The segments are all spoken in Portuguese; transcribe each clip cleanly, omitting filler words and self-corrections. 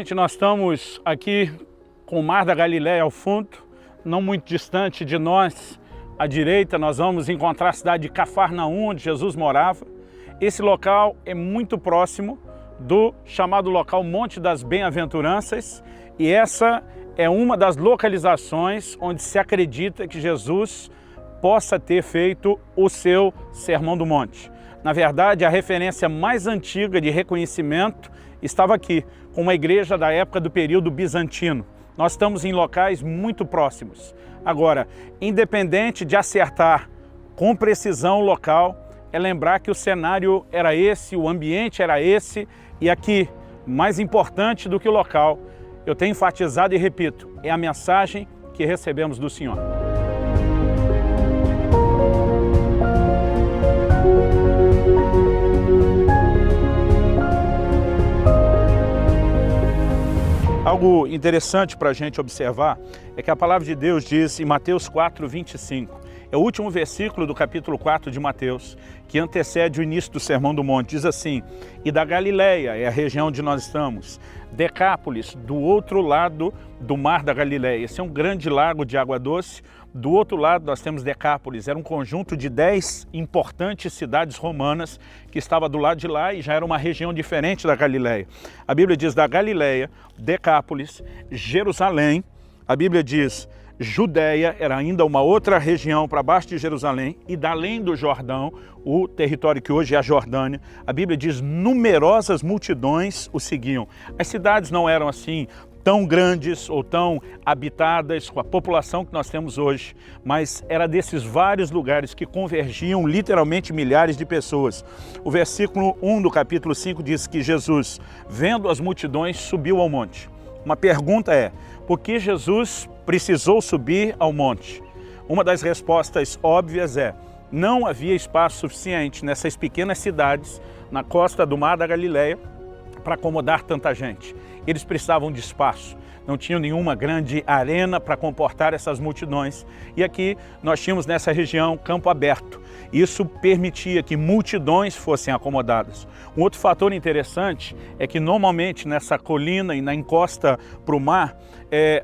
Gente, nós estamos aqui com o Mar da Galileia ao fundo, não muito distante de nós, à direita nós vamos encontrar a cidade de Cafarnaum, onde Jesus morava. Esse local é muito próximo do chamado local Monte das Bem-aventuranças, e essa é uma das localizações onde se acredita que Jesus possa ter feito o seu Sermão do Monte. Na verdade, a referência mais antiga de reconhecimento estava aqui, com uma igreja da época do período bizantino. Nós estamos em locais muito próximos. Agora, independente de acertar com precisão o local, é lembrar que o cenário era esse, o ambiente era esse, e aqui, mais importante do que o local, eu tenho enfatizado e repito, é a mensagem que recebemos do Senhor. Algo interessante para a gente observar é que a palavra de Deus diz em Mateus 4:25, é o último versículo do capítulo 4 de Mateus, que antecede o início do Sermão do Monte. Diz assim: e da Galileia, é a região onde nós estamos, Decápolis, do outro lado do Mar da Galileia. Esse é um grande lago de água doce. Do outro lado nós temos Decápolis, era um conjunto de 10 importantes cidades romanas que estava do lado de lá e já era uma região diferente da Galileia. A Bíblia diz da Galileia, Decápolis, Jerusalém, a Bíblia diz Judéia, era ainda uma outra região para baixo de Jerusalém, e da além do Jordão, o território que hoje é a Jordânia, a Bíblia diz numerosas multidões o seguiam. As cidades não eram assim tão grandes ou tão habitadas com a população que nós temos hoje, mas era desses vários lugares que convergiam literalmente milhares de pessoas. O versículo 1 do capítulo 5 diz que Jesus, vendo as multidões, subiu ao monte. Uma pergunta é, por que Jesus precisou subir ao monte? Uma das respostas óbvias é, não havia espaço suficiente nessas pequenas cidades na costa do Mar da Galileia para acomodar tanta gente. Eles precisavam de espaço, não tinham nenhuma grande arena para comportar essas multidões. E aqui nós tínhamos nessa região campo aberto. Isso permitia que multidões fossem acomodadas. Um outro fator interessante é que normalmente nessa colina e na encosta para o mar,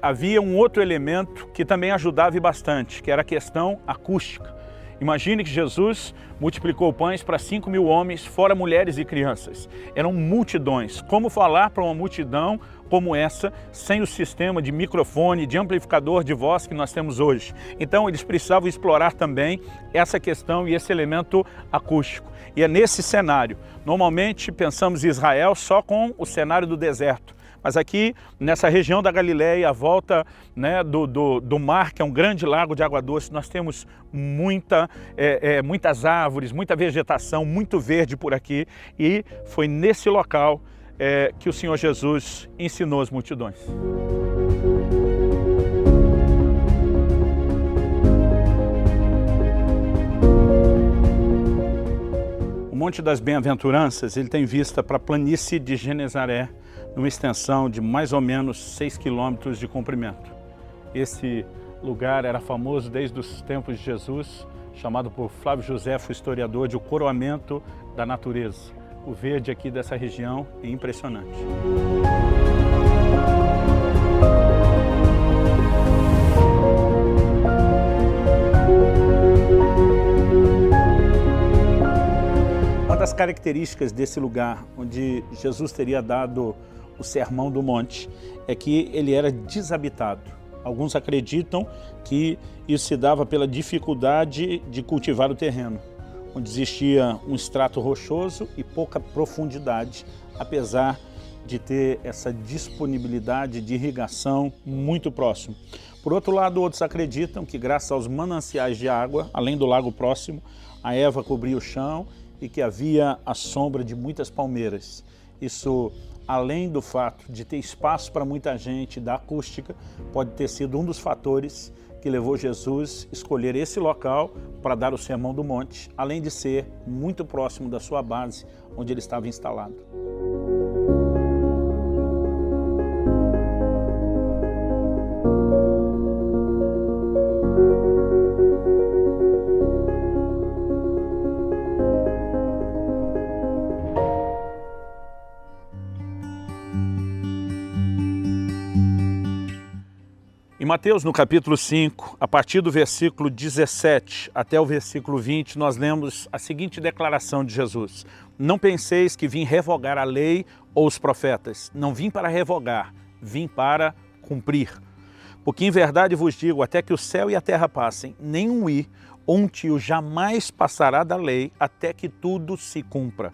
havia um outro elemento que também ajudava bastante, que era a questão acústica. Imagine que Jesus multiplicou pães para 5.000 homens, fora mulheres e crianças. Eram multidões. Como falar para uma multidão como essa, sem o sistema de microfone, de amplificador de voz que nós temos hoje? Então eles precisavam explorar também essa questão e esse elemento acústico. E é nesse cenário. Normalmente pensamos em Israel só com o cenário do deserto. Mas aqui, nessa região da Galileia, à volta, né, do mar, que é um grande lago de água doce, nós temos muitas árvores, muita vegetação, muito verde por aqui. E foi nesse local que o Senhor Jesus ensinou as multidões. O Monte das Bem-aventuranças, ele tem vista para a planície de Genezaré, numa extensão de mais ou menos 6 quilômetros de comprimento. Esse lugar era famoso desde os tempos de Jesus, chamado por Flávio Josefo, historiador, de o coroamento da natureza. O verde aqui dessa região é impressionante. Uma das características desse lugar, onde Jesus teria dado o Sermão do Monte, é que ele era desabitado. Alguns acreditam que isso se dava pela dificuldade de cultivar o terreno, onde existia um estrato rochoso e pouca profundidade, apesar de ter essa disponibilidade de irrigação muito próximo. Por outro lado, outros acreditam que graças aos mananciais de água, além do lago próximo, a erva cobria o chão e que havia a sombra de muitas palmeiras. Isso, além do fato de ter espaço para muita gente, da acústica, pode ter sido um dos fatores que levou Jesus a escolher esse local para dar o Sermão do Monte, além de ser muito próximo da sua base, onde ele estava instalado. Em Mateus, no capítulo 5, a partir do versículo 17 até o versículo 20, nós lemos a seguinte declaração de Jesus: não penseis que vim revogar a lei ou os profetas. Não vim para revogar, vim para cumprir. Porque em verdade vos digo, até que o céu e a terra passem, nem um i ou um tio jamais passará da lei até que tudo se cumpra.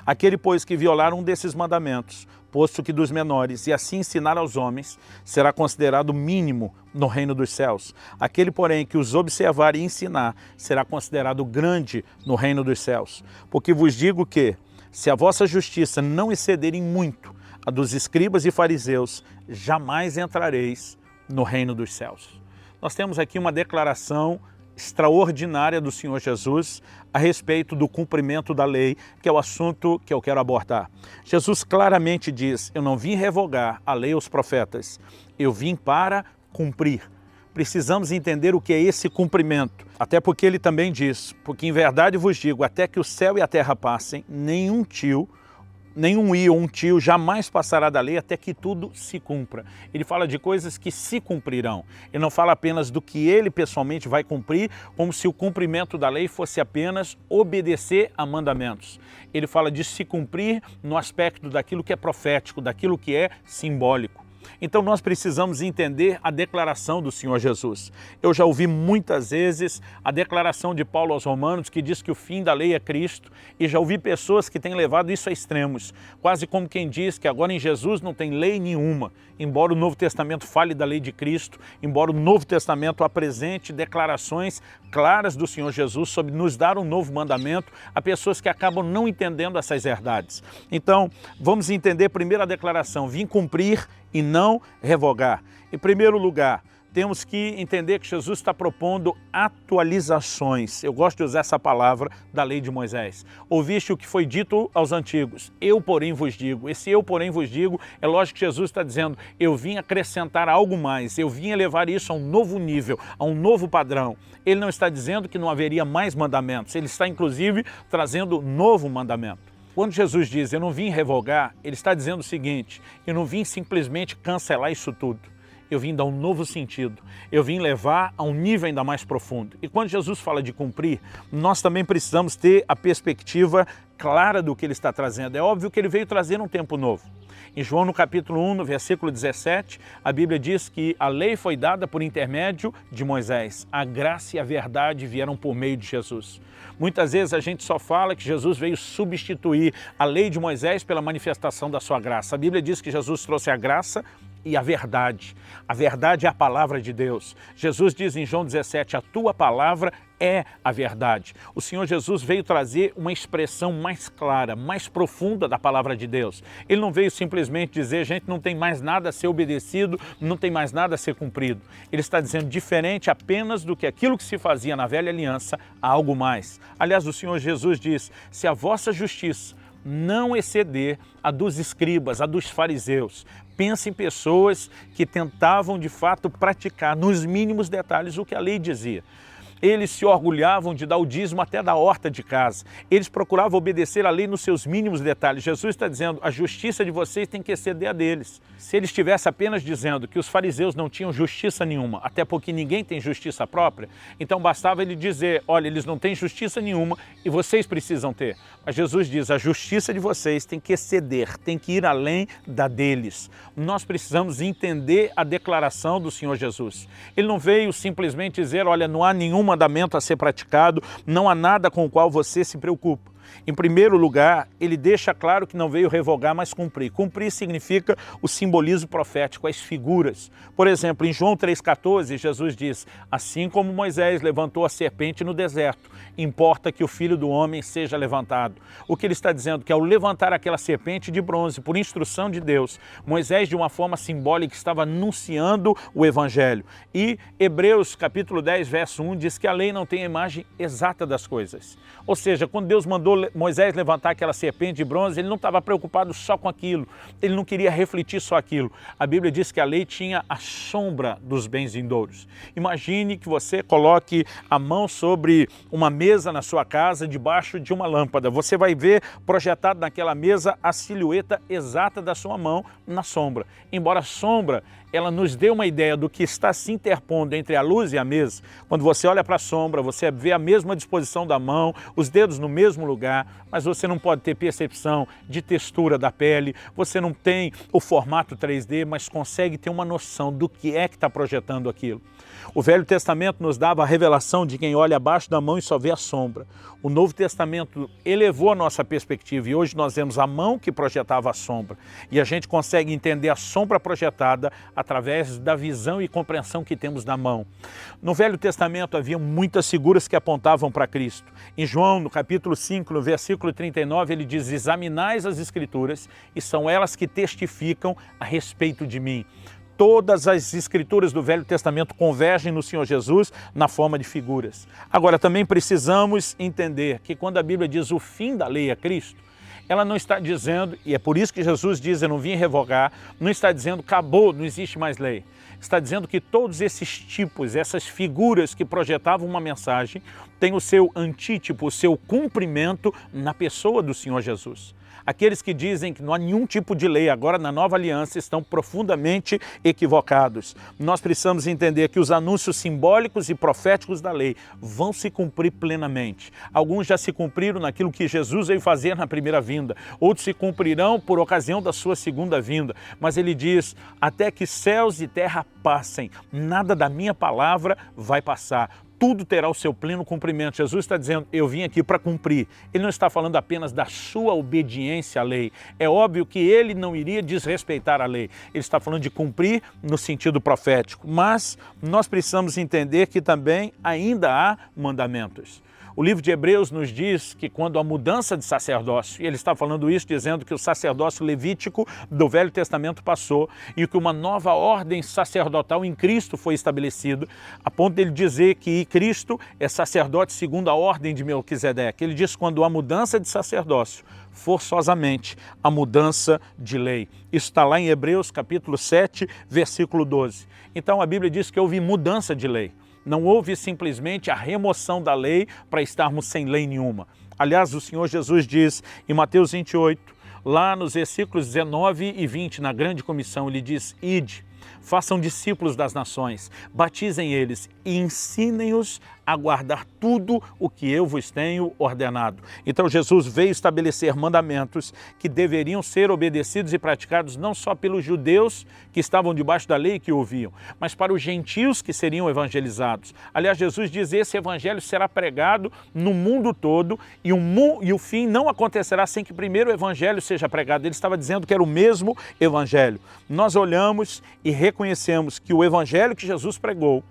Aquele, pois, que violar um desses mandamentos, posto que dos menores, e assim ensinar aos homens, será considerado mínimo no reino dos céus. Aquele, porém, que os observar e ensinar, será considerado grande no reino dos céus. Porque vos digo que, se a vossa justiça não exceder em muito a dos escribas e fariseus, jamais entrareis no reino dos céus. Nós temos aqui uma declaração extraordinária do Senhor Jesus a respeito do cumprimento da lei, que é o assunto que eu quero abordar. Jesus claramente diz: eu não vim revogar a lei e os profetas, eu vim para cumprir. Precisamos entender o que é esse cumprimento, até porque ele também diz: porque em verdade vos digo, até que o céu e a terra passem, nenhum i ou um tio jamais passará da lei até que tudo se cumpra. Ele fala de coisas que se cumprirão. Ele não fala apenas do que ele pessoalmente vai cumprir, como se o cumprimento da lei fosse apenas obedecer a mandamentos. Ele fala de se cumprir no aspecto daquilo que é profético, daquilo que é simbólico. Então nós precisamos entender a declaração do Senhor Jesus. Eu já ouvi muitas vezes a declaração de Paulo aos Romanos, que diz que o fim da lei é Cristo, e já ouvi pessoas que têm levado isso a extremos, quase como quem diz que agora em Jesus não tem lei nenhuma, embora o Novo Testamento fale da lei de Cristo, embora o Novo Testamento apresente declarações claras do Senhor Jesus sobre nos dar um novo mandamento, a pessoas que acabam não entendendo essas verdades. Então, vamos entender primeiro a declaração: vim cumprir e não revogar. Em primeiro lugar, temos que entender que Jesus está propondo atualizações. Eu gosto de usar essa palavra da lei de Moisés. Ouviste o que foi dito aos antigos, eu porém vos digo. Esse eu porém vos digo, é lógico que Jesus está dizendo, eu vim acrescentar algo mais, eu vim elevar isso a um novo nível, a um novo padrão. Ele não está dizendo que não haveria mais mandamentos, ele está inclusive trazendo um novo mandamento. Quando Jesus diz, eu não vim revogar, ele está dizendo o seguinte: eu não vim simplesmente cancelar isso tudo. Eu vim dar um novo sentido, eu vim levar a um nível ainda mais profundo. E quando Jesus fala de cumprir, nós também precisamos ter a perspectiva clara do que ele está trazendo. É óbvio que ele veio trazer um tempo novo. Em João, no capítulo 1, no versículo 17, a Bíblia diz que a lei foi dada por intermédio de Moisés. A graça e a verdade vieram por meio de Jesus. Muitas vezes a gente só fala que Jesus veio substituir a lei de Moisés pela manifestação da sua graça. A Bíblia diz que Jesus trouxe a graça e a verdade. A verdade é a palavra de Deus. Jesus diz em João 17, a tua palavra é a verdade. O Senhor Jesus veio trazer uma expressão mais clara, mais profunda da palavra de Deus. Ele não veio simplesmente dizer, gente, não tem mais nada a ser obedecido, não tem mais nada a ser cumprido. Ele está dizendo diferente apenas do que aquilo que se fazia na velha aliança, há algo mais. Aliás, o Senhor Jesus diz, se a vossa justiça não exceder a dos escribas, a dos fariseus. Pense em pessoas que tentavam de fato praticar nos mínimos detalhes o que a lei dizia. Eles se orgulhavam de dar o dízimo até da horta de casa. Eles procuravam obedecer a lei nos seus mínimos detalhes. Jesus está dizendo, a justiça de vocês tem que exceder a deles. Se ele estivesse apenas dizendo que os fariseus não tinham justiça nenhuma, até porque ninguém tem justiça própria, então bastava ele dizer, olha, eles não têm justiça nenhuma e vocês precisam ter. Mas Jesus diz, a justiça de vocês tem que exceder, tem que ir além da deles. Nós precisamos entender a declaração do Senhor Jesus. Ele não veio simplesmente dizer, olha, não há nenhum mandamento a ser praticado, não há nada com o qual você se preocupa. Em primeiro lugar, ele deixa claro que não veio revogar, mas cumprir. Cumprir significa o simbolismo profético, as figuras. Por exemplo, em João 3,14, Jesus diz, assim como Moisés levantou a serpente no deserto, importa que o Filho do Homem seja levantado. O que ele está dizendo? Que ao levantar aquela serpente de bronze, por instrução de Deus, Moisés, de uma forma simbólica, estava anunciando o Evangelho. E Hebreus, capítulo 10, verso 1, diz que a lei não tem a imagem exata das coisas. Ou seja, quando Deus mandou Moisés levantar aquela serpente de bronze, ele não estava preocupado só com aquilo, ele não queria refletir só aquilo. A Bíblia diz que a lei tinha a sombra dos bens vindouros. Imagine que você coloque a mão sobre uma mesa na sua casa, debaixo de uma lâmpada. Você vai ver projetado naquela mesa a silhueta exata da sua mão na sombra. Embora a sombra ela nos dê uma ideia do que está se interpondo entre a luz e a mesa. Quando você olha para a sombra, você vê a mesma disposição da mão, os dedos no mesmo lugar, mas você não pode ter percepção de textura da pele, você não tem o formato 3D, mas consegue ter uma noção do que é que está projetando aquilo. O Velho Testamento nos dava a revelação de quem olha abaixo da mão e só vê a sombra. O Novo Testamento elevou a nossa perspectiva e hoje nós vemos a mão que projetava a sombra. E a gente consegue entender a sombra projetada através da visão e compreensão que temos da mão. No Velho Testamento havia muitas figuras que apontavam para Cristo. Em João, no capítulo 5, no versículo 39, ele diz: examinais as Escrituras e são elas que testificam a respeito de mim. Todas as escrituras do Velho Testamento convergem no Senhor Jesus na forma de figuras. Agora, também precisamos entender que quando a Bíblia diz o fim da lei é Cristo, ela não está dizendo, e é por isso que Jesus diz, eu não vim revogar, não está dizendo acabou, não existe mais lei. Está dizendo que todos esses tipos, essas figuras que projetavam uma mensagem, têm o seu antítipo, o seu cumprimento na pessoa do Senhor Jesus. Aqueles que dizem que não há nenhum tipo de lei agora na nova aliança estão profundamente equivocados. Nós precisamos entender que os anúncios simbólicos e proféticos da lei vão se cumprir plenamente. Alguns já se cumpriram naquilo que Jesus veio fazer na primeira vinda, outros se cumprirão por ocasião da sua segunda vinda. Mas ele diz, até que céus e terra passem, nada da minha palavra vai passar. Tudo terá o seu pleno cumprimento. Jesus está dizendo, eu vim aqui para cumprir. Ele não está falando apenas da sua obediência à lei. É óbvio que ele não iria desrespeitar a lei. Ele está falando de cumprir no sentido profético. Mas nós precisamos entender que também ainda há mandamentos. O livro de Hebreus nos diz que quando a mudança de sacerdócio, e ele está falando isso dizendo que o sacerdócio levítico do Velho Testamento passou e que uma nova ordem sacerdotal em Cristo foi estabelecida, a ponto dele dizer que Cristo é sacerdote segundo a ordem de Melquisedeque. Ele diz quando a mudança de sacerdócio, forçosamente a mudança de lei. Isso está lá em Hebreus capítulo 7, versículo 12. Então a Bíblia diz que houve mudança de lei. Não houve simplesmente a remoção da lei para estarmos sem lei nenhuma. Aliás, o Senhor Jesus diz em Mateus 28, lá nos versículos 19 e 20, na grande comissão, ele diz, ide, façam discípulos das nações, batizem eles e ensinem-os a guardar tudo o que eu vos tenho ordenado. Então Jesus veio estabelecer mandamentos que deveriam ser obedecidos e praticados não só pelos judeus que estavam debaixo da lei e que ouviam, mas para os gentios que seriam evangelizados. Aliás, Jesus diz, esse evangelho será pregado no mundo todo e o fim não acontecerá sem que primeiro o evangelho seja pregado. Ele estava dizendo que era o mesmo evangelho. Nós olhamos e reconhecemos que o evangelho que Jesus pregou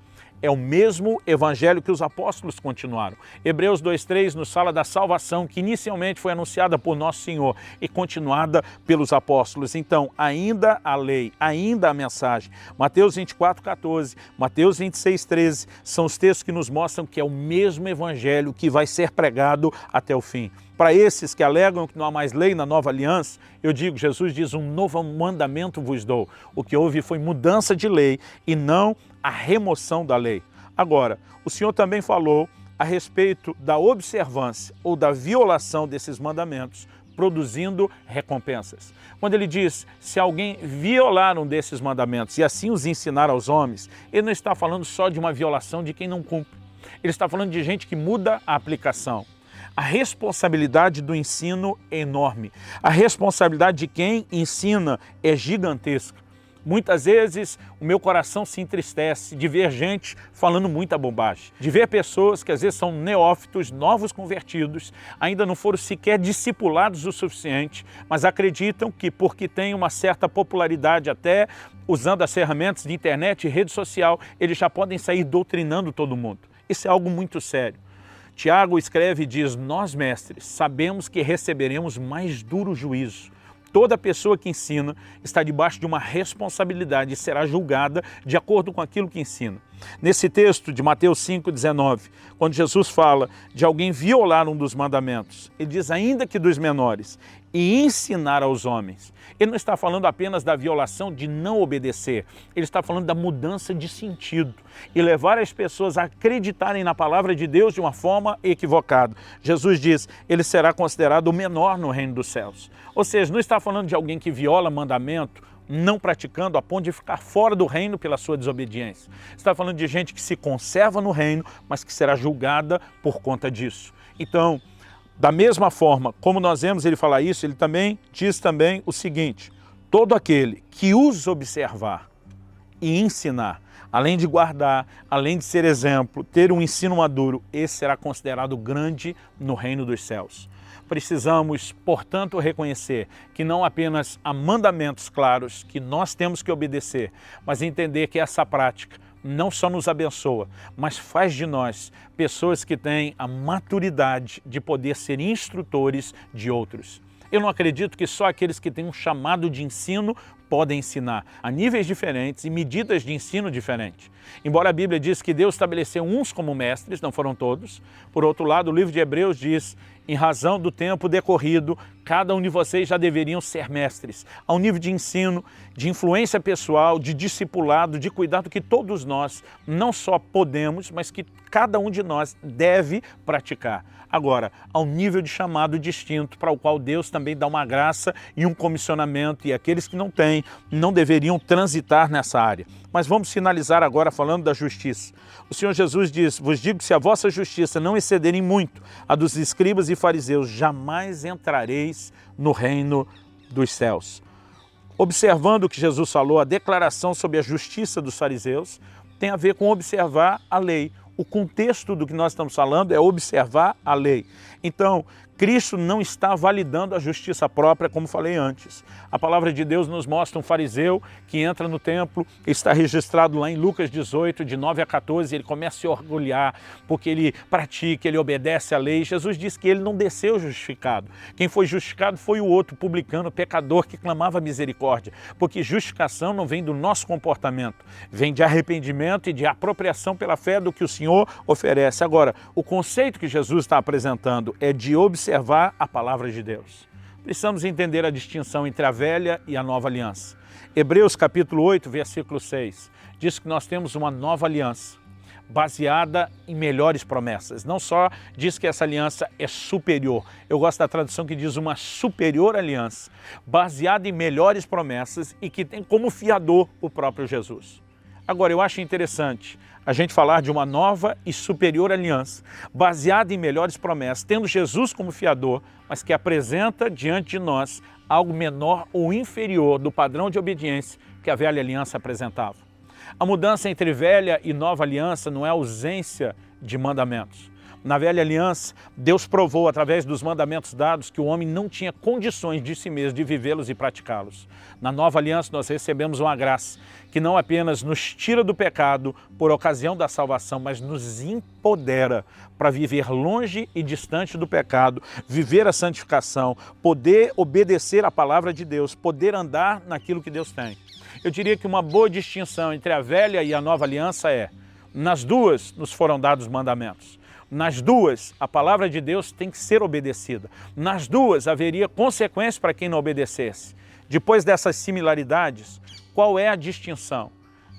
é o mesmo evangelho que os apóstolos continuaram. Hebreus 2,3 nos fala da salvação que inicialmente foi anunciada por nosso Senhor e continuada pelos apóstolos. Então, ainda a lei, ainda a mensagem. Mateus 24,14, Mateus 26,13 são os textos que nos mostram que é o mesmo evangelho que vai ser pregado até o fim. Para esses que alegam que não há mais lei na nova aliança, eu digo, Jesus diz, um novo mandamento vos dou. O que houve foi mudança de lei e não a remoção da lei. Agora, o Senhor também falou a respeito da observância ou da violação desses mandamentos, produzindo recompensas. Quando ele diz, se alguém violar um desses mandamentos e assim os ensinar aos homens, ele não está falando só de uma violação de quem não cumpre. Ele está falando de gente que muda a aplicação. A responsabilidade do ensino é enorme. A responsabilidade de quem ensina é gigantesca. Muitas vezes o meu coração se entristece de ver gente falando muita bobagem, de ver pessoas que às vezes são neófitos, novos convertidos, ainda não foram sequer discipulados o suficiente, mas acreditam que porque tem uma certa popularidade até usando as ferramentas de internet e rede social, eles já podem sair doutrinando todo mundo. Isso é algo muito sério. Tiago escreve e diz, nós mestres sabemos que receberemos mais duro juízo. Toda pessoa que ensina está debaixo de uma responsabilidade e será julgada de acordo com aquilo que ensina. Nesse texto de Mateus 5,19, quando Jesus fala de alguém violar um dos mandamentos, ele diz ainda que dos menores, e ensinar aos homens. Ele não está falando apenas da violação de não obedecer, ele está falando da mudança de sentido e levar as pessoas a acreditarem na palavra de Deus de uma forma equivocada. Jesus diz, ele será considerado o menor no reino dos céus. Ou seja, não está falando de alguém que viola mandamento não praticando a ponto de ficar fora do reino pela sua desobediência. Está falando de gente que se conserva no reino, mas que será julgada por conta disso. Então, da mesma forma como nós vemos ele falar isso, ele também diz também o seguinte: todo aquele que os observar e ensinar, além de guardar, além de ser exemplo, ter um ensino maduro, esse será considerado grande no reino dos céus. Precisamos, portanto, reconhecer que não apenas há mandamentos claros que nós temos que obedecer, mas entender que essa prática não só nos abençoa, mas faz de nós pessoas que têm a maturidade de poder ser instrutores de outros. Eu não acredito que só aqueles que têm um chamado de ensino podem ensinar a níveis diferentes e medidas de ensino diferentes. Embora a Bíblia diz que Deus estabeleceu uns como mestres, não foram todos. Por outro lado, o livro de Hebreus diz: em razão do tempo decorrido, cada um de vocês já deveriam ser mestres. Há um nível de ensino, de influência pessoal, de discipulado, de cuidado que todos nós não só podemos, mas que cada um de nós deve praticar. Agora, há um nível de chamado distinto para o qual Deus também dá uma graça e um comissionamento, e aqueles que não têm não deveriam transitar nessa área. Mas vamos finalizar agora falando da justiça. O Senhor Jesus diz: vos digo que se a vossa justiça não excederem muito a dos escribas e fariseus, jamais entrareis no reino dos céus. Observando o que Jesus falou, a declaração sobre a justiça dos fariseus tem a ver com observar a lei. O contexto do que nós estamos falando é observar a lei. Então, Cristo não está validando a justiça própria, como falei antes. A palavra de Deus nos mostra um fariseu que entra no templo, está registrado lá em Lucas 18, de 9 a 14, ele começa a se orgulhar, porque ele pratica, ele obedece à lei. Jesus diz que ele não desceu justificado. Quem foi justificado foi o outro, publicano, pecador, que clamava misericórdia. Porque justificação não vem do nosso comportamento, vem de arrependimento e de apropriação pela fé do que o Senhor oferece. Agora, o conceito que Jesus está apresentando é de observar a palavra de Deus. Precisamos entender a distinção entre a velha e a nova aliança. Hebreus capítulo 8, versículo 6, diz que nós temos uma nova aliança, baseada em melhores promessas. Não só diz que essa aliança é superior, eu gosto da tradução que diz uma superior aliança, baseada em melhores promessas e que tem como fiador o próprio Jesus. Agora, eu acho interessante a gente falar de uma nova e superior aliança, baseada em melhores promessas, tendo Jesus como fiador, mas que apresenta diante de nós algo menor ou inferior do padrão de obediência que a velha aliança apresentava. A mudança entre velha e nova aliança não é ausência de mandamentos. Na velha aliança, Deus provou através dos mandamentos dados que o homem não tinha condições de si mesmo de vivê-los e praticá-los. Na nova aliança nós recebemos uma graça que não apenas nos tira do pecado por ocasião da salvação, mas nos empodera para viver longe e distante do pecado, viver a santificação, poder obedecer à palavra de Deus, poder andar naquilo que Deus tem. Eu diria que uma boa distinção entre a velha e a nova aliança é: nas duas nos foram dados mandamentos. Nas duas, a palavra de Deus tem que ser obedecida. Nas duas, haveria consequências para quem não obedecesse. Depois dessas similaridades, qual é a distinção?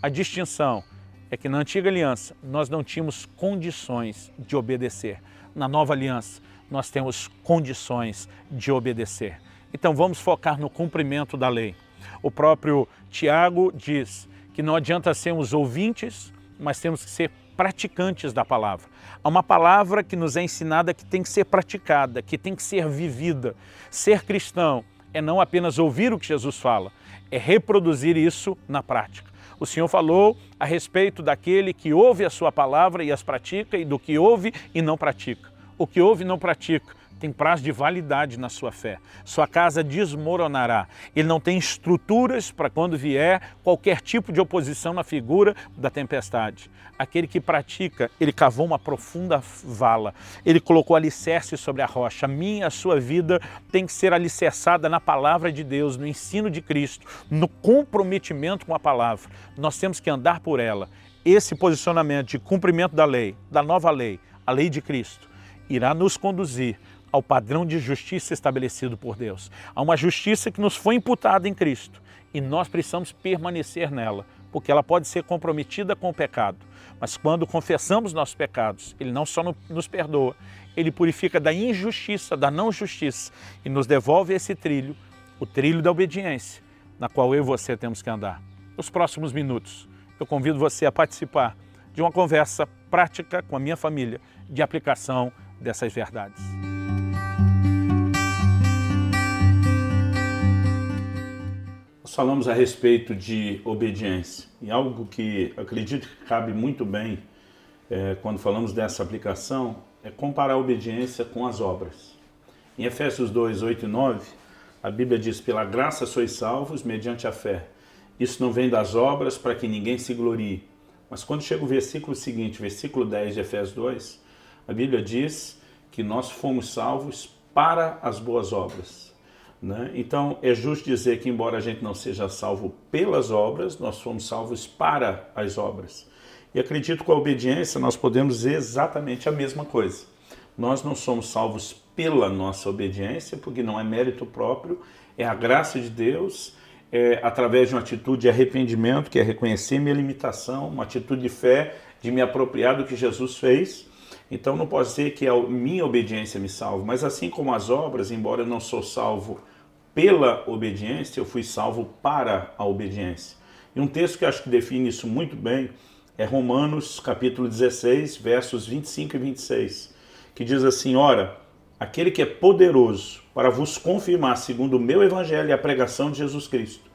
A distinção é que na antiga aliança, nós não tínhamos condições de obedecer. Na nova aliança, nós temos condições de obedecer. Então, vamos focar no cumprimento da lei. O próprio Tiago diz que não adianta sermos ouvintes, mas temos que ser praticantes da palavra. Há uma palavra que nos é ensinada que tem que ser praticada, que tem que ser vivida. Ser cristão é não apenas ouvir o que Jesus fala, é reproduzir isso na prática. O Senhor falou a respeito daquele que ouve a sua palavra e as pratica, e do que ouve e não pratica. O que ouve e não pratica tem prazo de validade na sua fé. Sua casa desmoronará. Ele não tem estruturas para quando vier qualquer tipo de oposição na figura da tempestade. Aquele que pratica, ele cavou uma profunda vala. Ele colocou alicerce sobre a rocha. A minha, a sua vida tem que ser alicerçada na palavra de Deus, no ensino de Cristo, no comprometimento com a palavra. Nós temos que andar por ela. Esse posicionamento de cumprimento da lei, da nova lei, a lei de Cristo, irá nos conduzir ao padrão de justiça estabelecido por Deus. Há uma justiça que nos foi imputada em Cristo e nós precisamos permanecer nela, porque ela pode ser comprometida com o pecado. Mas quando confessamos nossos pecados, Ele não só nos perdoa, Ele purifica da injustiça, da não justiça e nos devolve esse trilho, o trilho da obediência, na qual eu e você temos que andar. Nos próximos minutos, eu convido você a participar de uma conversa prática com a minha família de aplicação dessas verdades. Nós falamos a respeito de obediência e algo que acredito que cabe muito bem quando falamos dessa aplicação é comparar a obediência com as obras. Em Efésios 2, 8 e 9, a Bíblia diz: pela graça sois salvos mediante a fé. Isso não vem das obras para que ninguém se glorie. Mas quando chega o versículo seguinte, versículo 10 de Efésios 2, a Bíblia diz que nós fomos salvos para as boas obras. Então é justo dizer que, embora a gente não seja salvo pelas obras, nós fomos salvos para as obras. E acredito que com a obediência nós podemos dizer exatamente a mesma coisa. Nós não somos salvos pela nossa obediência, porque não é mérito próprio, é a graça de Deus, através de uma atitude de arrependimento, que é reconhecer minha limitação, uma atitude de fé, de me apropriar do que Jesus fez. Então não posso dizer que a minha obediência me salva, mas assim como as obras, embora eu não sou salvo pela obediência, eu fui salvo para a obediência. E um texto que acho que define isso muito bem é Romanos capítulo 16, versos 25 e 26, que diz assim: ora, aquele que é poderoso para vos confirmar segundo o meu evangelho e a pregação de Jesus Cristo,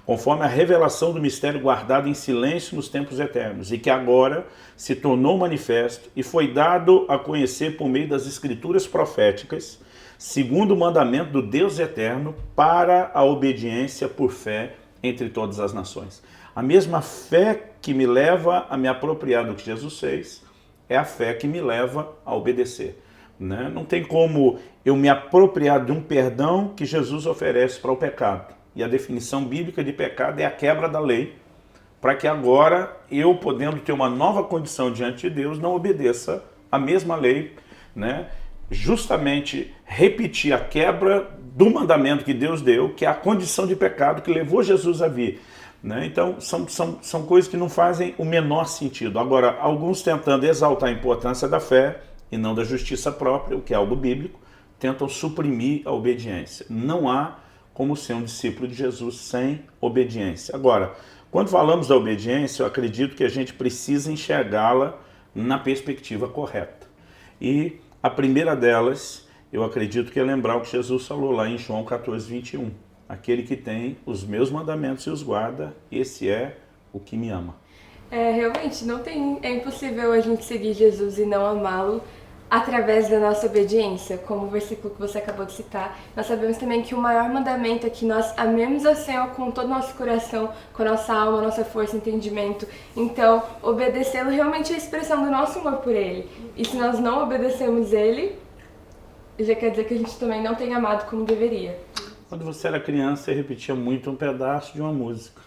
conforme a revelação do mistério guardado em silêncio nos tempos eternos, e que agora se tornou manifesto e foi dado a conhecer por meio das escrituras proféticas, segundo o mandamento do Deus eterno, para a obediência por fé entre todas as nações. A mesma fé que me leva a me apropriar do que Jesus fez é a fé que me leva a obedecer. Não tem como eu me apropriar de um perdão que Jesus oferece para o pecado. E a definição bíblica de pecado é a quebra da lei, para que agora eu, podendo ter uma nova condição diante de Deus, não obedeça a mesma lei, justamente repetir a quebra do mandamento que Deus deu, que é a condição de pecado que levou Jesus a vir. Então, são coisas que não fazem o menor sentido. Agora, alguns tentando exaltar a importância da fé e não da justiça própria, o que é algo bíblico, tentam suprimir a obediência. Não há como ser um discípulo de Jesus sem obediência. Agora, quando falamos da obediência, eu acredito que a gente precisa enxergá-la na perspectiva correta. E a primeira delas, eu acredito que é lembrar o que Jesus falou lá em João 14, 21. Aquele que tem os meus mandamentos e os guarda, esse é o que me ama. Realmente, é impossível a gente seguir Jesus e não amá-lo através da nossa obediência, como o versículo que você acabou de citar. Nós sabemos também que o maior mandamento é que nós amemos ao Senhor com todo o nosso coração, com a nossa alma, nossa força e entendimento. Então, obedecê-lo realmente é a expressão do nosso amor por Ele. E se nós não obedecemos Ele, já quer dizer que a gente também não tem amado como deveria. Quando você era criança, você repetia muito um pedaço de uma música.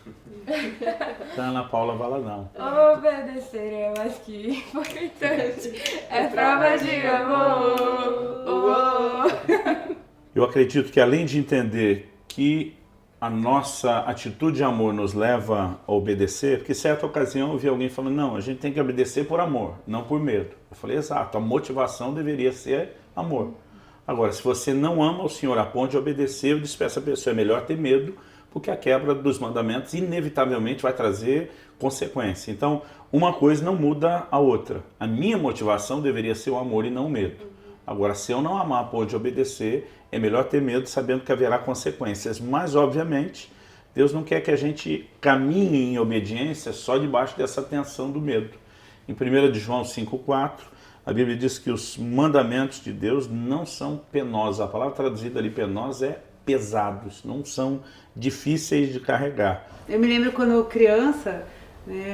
Da Ana Paula Valadão. Obedecer é mais que importante, é prova de amor. Eu acredito que, além de entender que a nossa atitude de amor nos leva a obedecer, porque em certa ocasião eu vi alguém falando: não, a gente tem que obedecer por amor, não por medo. Eu falei: exato, a motivação deveria ser amor. Agora, se você não ama o Senhor a ponto de obedecer, eu disse para essa pessoa: é melhor ter medo, porque a quebra dos mandamentos inevitavelmente vai trazer consequência. Então, uma coisa não muda a outra. A minha motivação deveria ser o amor e não o medo. Agora, se eu não amar a ponto de obedecer, é melhor ter medo sabendo que haverá consequências. Mas, obviamente, Deus não quer que a gente caminhe em obediência só debaixo dessa tensão do medo. Em 1 João 5,4, a Bíblia diz que os mandamentos de Deus não são penosos. A palavra traduzida ali, penosa, é pesados, não são difíceis de carregar. Eu me lembro quando criança,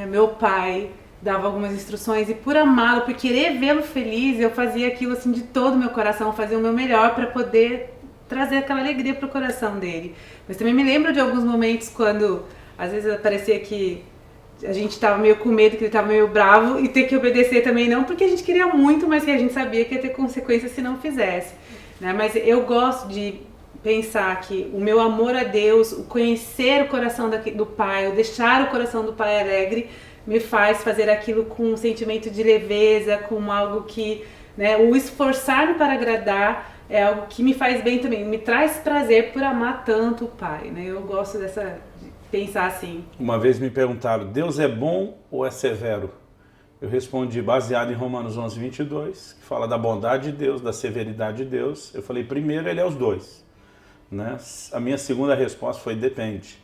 meu pai dava algumas instruções e por amá-lo, por querer vê-lo feliz, eu fazia aquilo assim de todo o meu coração, fazia o meu melhor para poder trazer aquela alegria para o coração dele. Mas também me lembro de alguns momentos quando às vezes parecia que a gente estava meio com medo, que ele estava meio bravo e ter que obedecer também, não porque a gente queria muito, mas que a gente sabia que ia ter consequências se não fizesse. Mas eu gosto de pensar que o meu amor a Deus, o conhecer o coração do Pai, o deixar o coração do Pai alegre, me faz fazer aquilo com um sentimento de leveza, com algo que, o esforçar-me para agradar, é algo que me faz bem também, me traz prazer por amar tanto o Pai, né? Eu gosto de pensar assim. Uma vez me perguntaram, Deus é bom ou é severo? Eu respondi baseado em Romanos 11, 22, que fala da bondade de Deus, da severidade de Deus. Eu falei, primeiro, ele é os dois. Né? A minha segunda resposta foi, depende.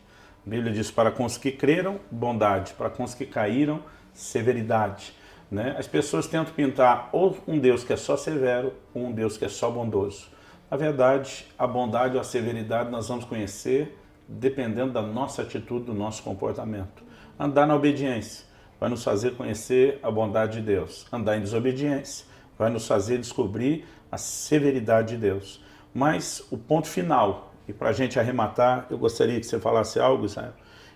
A Bíblia diz, para com os que creram, bondade. Para com os que caíram, severidade. Né? As pessoas tentam pintar ou um Deus que é só severo, ou um Deus que é só bondoso. Na verdade, a bondade ou a severidade nós vamos conhecer dependendo da nossa atitude, do nosso comportamento. Andar na obediência vai nos fazer conhecer a bondade de Deus. Andar em desobediência vai nos fazer descobrir a severidade de Deus. Mas o ponto final, e para a gente arrematar, eu gostaria que você falasse algo, Israel.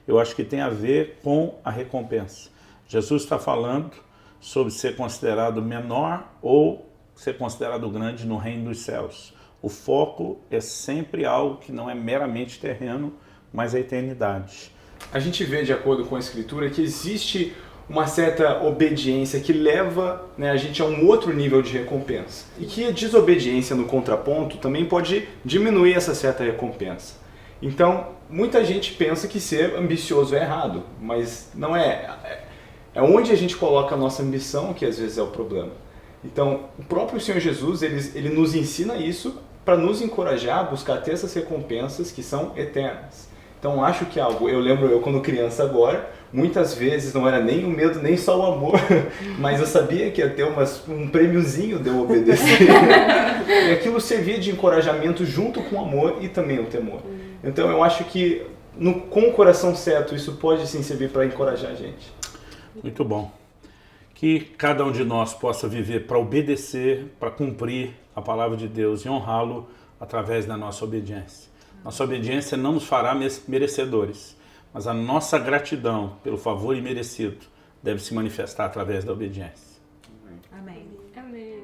Eu acho que tem a ver com a recompensa. Jesus está falando sobre ser considerado menor ou ser considerado grande no reino dos céus. O foco é sempre algo que não é meramente terreno, mas a eternidade. A gente vê, de acordo com a Escritura, que existe uma certa obediência que leva, né, a gente a um outro nível de recompensa. E que a desobediência no contraponto também pode diminuir essa certa recompensa. Então, muita gente pensa que ser ambicioso é errado, mas não é. É onde a gente coloca a nossa ambição que às vezes é o problema. Então, o próprio Senhor Jesus, ele nos ensina isso para nos encorajar a buscar ter essas recompensas que são eternas. Então, acho que algo, eu lembro eu quando criança agora, muitas vezes não era nem o medo, nem só o amor, mas eu sabia que ia ter um prêmiozinho de eu obedecer. E aquilo servia de encorajamento junto com o amor e também o temor. Então, eu acho que com o coração certo, isso pode sim servir para encorajar a gente. Muito bom. Que cada um de nós possa viver para obedecer, para cumprir a palavra de Deus e honrá-lo através da nossa obediência. Nossa obediência não nos fará merecedores, mas a nossa gratidão pelo favor imerecido deve se manifestar através da obediência. Amém. Amém.